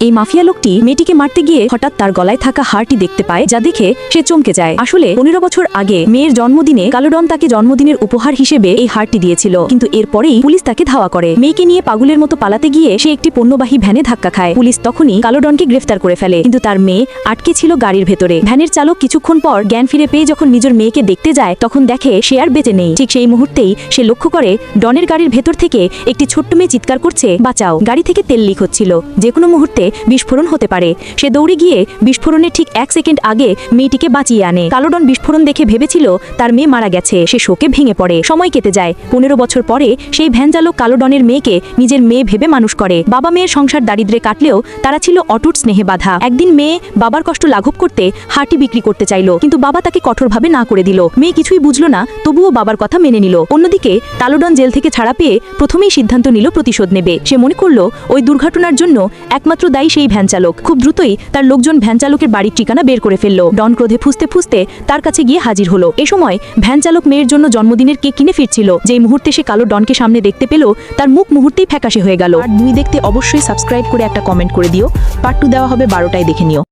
এই মাফিয়া লোকটি মেয়েটিকে মারতে গিয়ে হঠাৎ তার গলায় থাকা হারটি দেখতে পায়, যা দেখে সে চমকে যায়। আসলে 15 বছর আগে মেয়ের জন্মদিনে কালো ডন তাকে জন্মদিনের উপহার হিসেবে এই হারটি দিয়েছিল, কিন্তু এরপরেই পুলিশ তাকে ধাওয়া করে। মেয়েকে নিয়ে পাগলের মতো পালাতে গিয়ে সে একটি পণ্যবাহী ভ্যানে ধাক্কা খায়। পুলিশ তখনই কালো ডনকে গ্রেফতার করে ফেলে, কিন্তু তার মেয়ে আটকে ছিল গাড়ির ভেতরে। ভ্যানের চালক কিছুক্ষণ পর জ্ঞান ফিরে পেয়ে যখন নিজের মেয়েকে দেখতে যায়, তখন দেখে সে আর বেঁচে নেই। ঠিক সেই মুহূর্তেই সে লক্ষ্য করে ডনের গাড়ির ভেতর থেকে একটি ছোট্ট মেয়ে চিৎকার করছে, বাঁচাও। গাড়ি থেকে তেল লিক হচ্ছিল, যে কোনো মুহূর্তে বিস্ফোরণ হতে পারে। সে দৌড়ে গিয়ে বিস্ফোরণের ঠিক 1 সেকেন্ড আগে মেয়েটিকে বাঁচিয়ে আনে। কালো ডন বিস্ফোরণ দেখে ভেবেছিল তার মেয়ে মারা গেছে। সে শোকে ভেঙে পড়ে। সময় কেটে যায়। 15 বছর পরে সেই ভ্যান চালক কালো ডনের মেয়েকে নিজের মেয়ে ভেবে মানুষ করে। বাবা মেয়ের সংসার দারিদ্রে কাটলেও তারা ছিল অটুট স্নেহে বাঁধা। একদিন মেয়ে বাবার কষ্ট লাঘব করতে হাঁটি বিক্রি করতে চাইল, কিন্তু বাবা তাকে কঠোরভাবে না করে দিল। মেয়ে কিছুই বুঝলো না, তবুও বাবার কথা মেনে নিল। অন্যদিকে কালো ডন জেল থেকে ছাড়া পেয়ে প্রথমেই সিদ্ধান্ত নিল প্রতিশোধ নেবে। সে মনে করলো ওই দুর্ঘটনার জন্য একমাত্র দায়ী সেই ভ্যান চালক। খুব দ্রুতই তার লোকজন ভ্যান চালকের বাড়ির ঠিকানা বের করে ফেলল। ডন ক্রোধে ফুঁসতে ফুঁসতে তার কাছে গিয়ে হাজির হলো। এ সময় ভ্যান চালক মেয়ের জন্য জন্মদিনের কেক কিনে ফিরছিল। যেই মুহূর্তে সে কালো ডনকে সামনে দেখতে পেল, তার মুখ মুহূর্তেই ফ্যাকাশে হয়ে গেল। আর 2 দেখতে অবশ্যই সাবস্ক্রাইব করে একটা কমেন্ট করে দিও। পার্ট 2 দেওয়া হবে 12টায়, দেখে নিও।